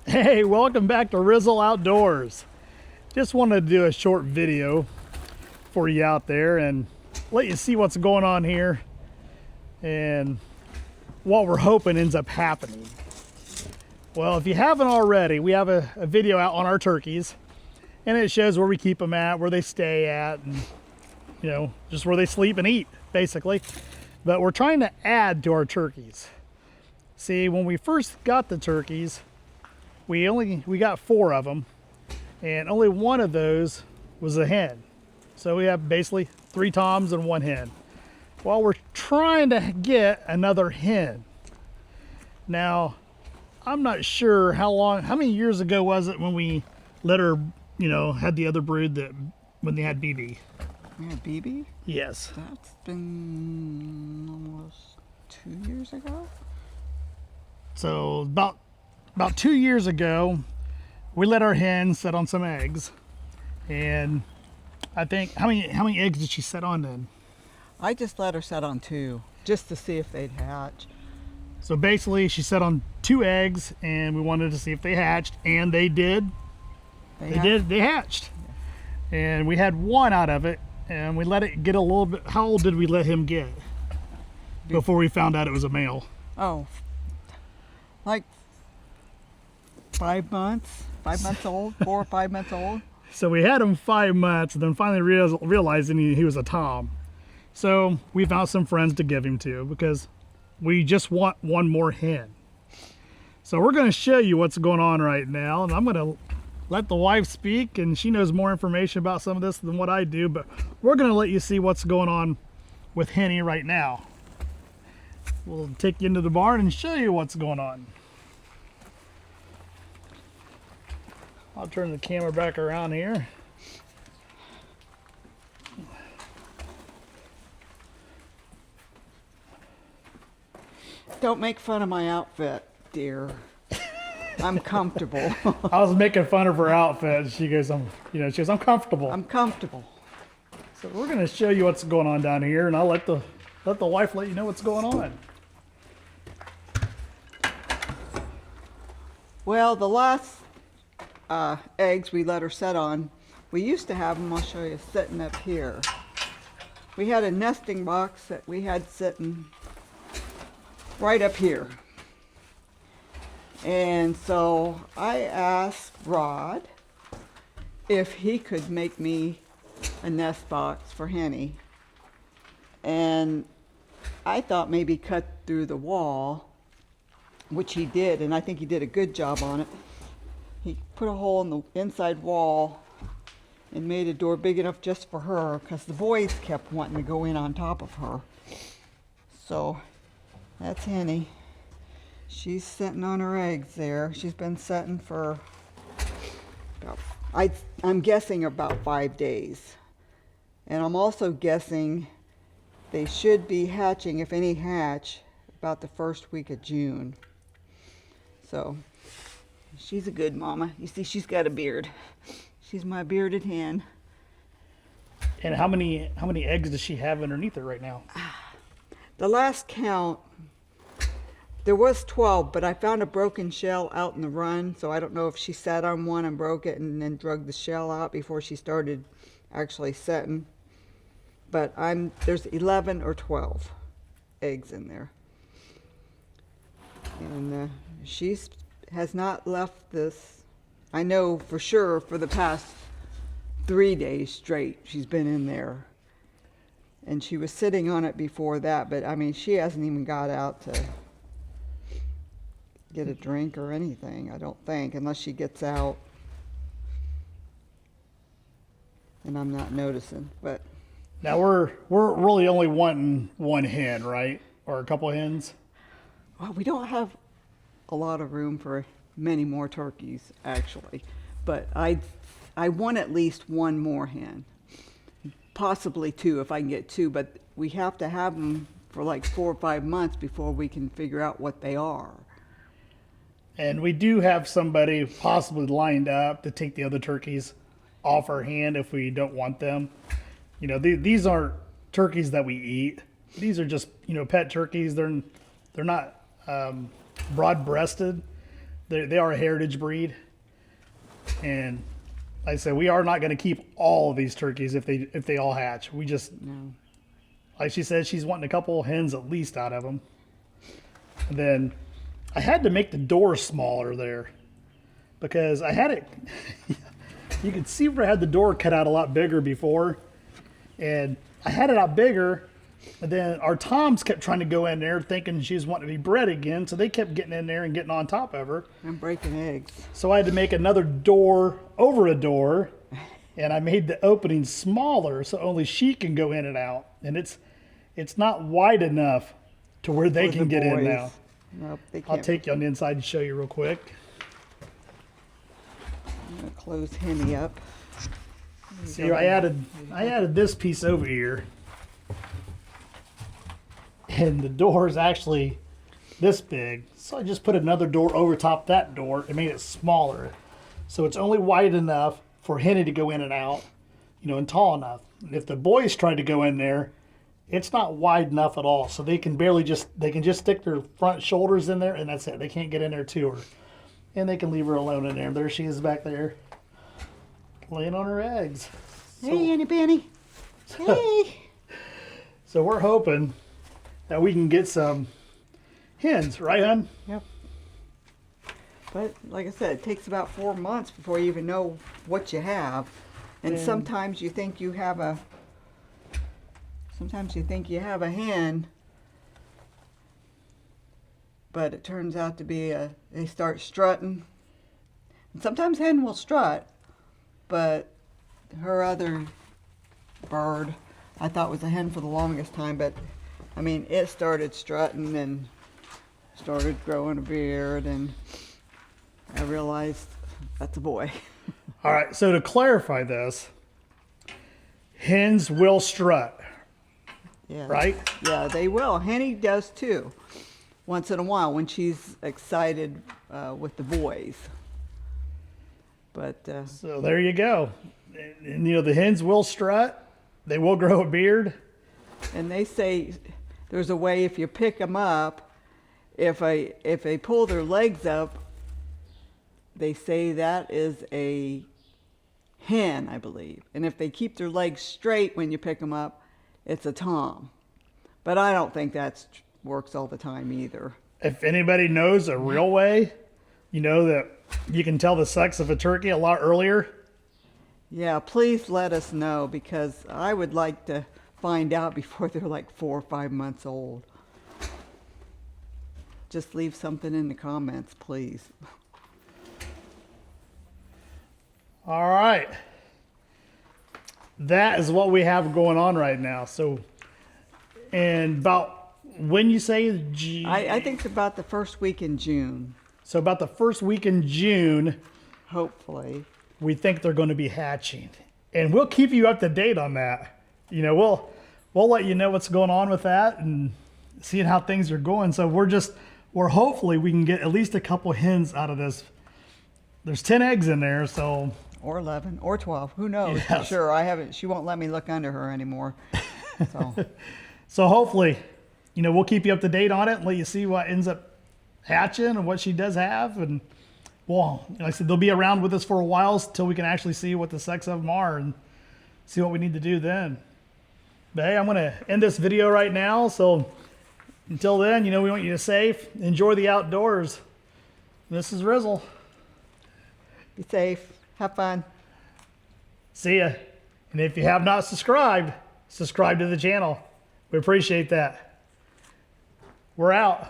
Hey, welcome back to Rizzle Outdoors. Just wanted to do a short video for you out there and let you see what's going on here and what we're hoping ends up happening. Well, if you haven't already, we have a video out on our turkeys, and it shows where we keep them at, where they stay at, and just where they sleep and eat, basically. But we're trying to add to our turkeys. See, when we first got the turkeys, we got 4 of them, and only one of those was a hen. So we have basically 3 toms and 1 hen. Well, we're trying to get another hen. Now, I'm not sure how many years ago was it when we let her, had the other brood when they had BB? Yeah, BB? Yes. That's been almost 2 years ago. So about 2 years ago, we let our hen set on some eggs, and I think how many eggs did she set on then? I just let her set on 2 just to see if they'd hatch. So basically, she set on 2 eggs, and we wanted to see if they hatched, and they did. They hatched, and we had 1 out of it, and we let it get a little bit. How old did we let him get before we found out it was a male? Oh, like 5 months. 5 months old, 4 or 5 months old. So we had him 5 months, and then finally realizing he was a tom. So we found some friends to give him to because we just want 1 more hen. So we're going to show you what's going on right now, and I'm going to let the wife speak, and she knows more information about some of this than what I do, but we're going to let you see what's going on with Henny right now. We'll take you into the barn and show you what's going on. I'll turn the camera back around here. Don't make fun of my outfit, dear. I'm comfortable. I was making fun of her outfit. She goes, I'm comfortable. I'm comfortable. So we're going to show you what's going on down here, and I'll let the wife let you know what's going on. Well, the last eggs we let her set on, we used to have them, I'll show you, sitting up here. We had a nesting box that we had sitting right up here. And so I asked Rod if he could make me a nest box for Henny. And I thought maybe cut through the wall, which he did, and I think he did a good job on it. He put a hole in the inside wall and made a door big enough just for her because the boys kept wanting to go in on top of her. So that's Henny. She's sitting on her eggs there. She's been sitting for I'm guessing about 5 days. And I'm also guessing they should be hatching, if any hatch, about the first week of June. So she's a good mama. You see, she's got a beard. She's my bearded hen. And how many eggs does she have underneath her right now? The last count, there was 12, but I found a broken shell out in the run, so I don't know if she sat on one and broke it and then drug the shell out before she started actually setting. But there's 11 or 12 eggs in there. And she has not left this, I know for sure, for the past 3 days straight she's been in there. And she was sitting on it before that, but I mean, she hasn't even got out to get a drink or anything, I don't think, unless she gets out and I'm not noticing. But now we're really only wanting 1 hen, right? Or a couple of hens? well, we don't have a lot of room for many more turkeys, actually, but I want at least 1 more hen, possibly 2 if I can get 2, but we have to have them for like 4 or 5 months before we can figure out what they are. And we do have somebody possibly lined up to take the other turkeys off our hand if we don't want them. These aren't turkeys that we eat. These are just, pet turkeys. They're not broad-breasted. They are a heritage breed. And like I said, we are not going to keep all of these turkeys if they all hatch. We just, No. like she said, she's wanting a couple hens at least out of them. And then I had to make the door smaller there because I had it, you could see where I had the door cut out a lot bigger before. And I had it out bigger, and then our toms kept trying to go in there thinking she was wanting to be bred again. So they kept getting in there and getting on top of her. I'm breaking eggs. So I had to make another door over a door, and I made the opening smaller so only she can go in and out. And it's not wide enough to where they For can the get in boys. now. Nope, they can't. I'll take you on the inside and show you real quick. I'm gonna close Henny up. See, I added this piece over here, and the door is actually this big. So I just put another door over top that door and made it smaller. So it's only wide enough for Henny to go in and out, and tall enough. And if the boys tried to go in there, it's not wide enough at all. So they can just stick their front shoulders in there, and that's it. They can't get in there to her. And they can leave her alone in there. There she is back there, laying on her eggs. Hey, Annie Banny. Hey. So we're hoping that we can get some hens, right, hon? Yep. But like I said, it takes about 4 months before you even know what you have. And sometimes you think you have a hen, but it turns out to be they start strutting. And sometimes hen will strut, but her other bird I thought was a hen for the longest time, but I mean, it started strutting and started growing a beard, and I realized that's a boy. All right, so to clarify this, hens will strut, Yeah. right? Yeah, they will. Henny does too, once in a while when she's excited with the boys. But So there you go. And, the hens will strut. They will grow a beard. and they say there's a way if you pick them up, if they pull their legs up, they say that is a hen, I believe. And if they keep their legs straight when you pick them up, it's a tom. But I don't think that works all the time either. If anybody knows a real way, that you can tell the sex of a turkey a lot earlier, Yeah, please let us know, because I would like to find out before they're like 4 or 5 months old. Just leave something in the comments, please. all right. That is what we have going on right now. So, and about when you say I think it's about the first week in June, so about the first week in June, hopefully. we think they're going to be hatching, and we'll keep you up to date on that. We'll let you know what's going on with that and seeing how things are going. So we're hopefully we can get at least a couple hens out of this. There's 10 eggs in there, so Or 11, or 12, who knows? For Yes. sure, she won't let me look under her anymore. So, hopefully, we'll keep you up to date on it and let you see what ends up hatching and what she does have. And well, like I said, they'll be around with us for a while till we can actually see what the sex of them are and see what we need to do then. But hey, I'm going to end this video right now. So until then, we want you to safe, enjoy the outdoors. This is Rizzle. be safe, have fun. See ya. And if you have not subscribed, subscribe to the channel. We appreciate that. We're out.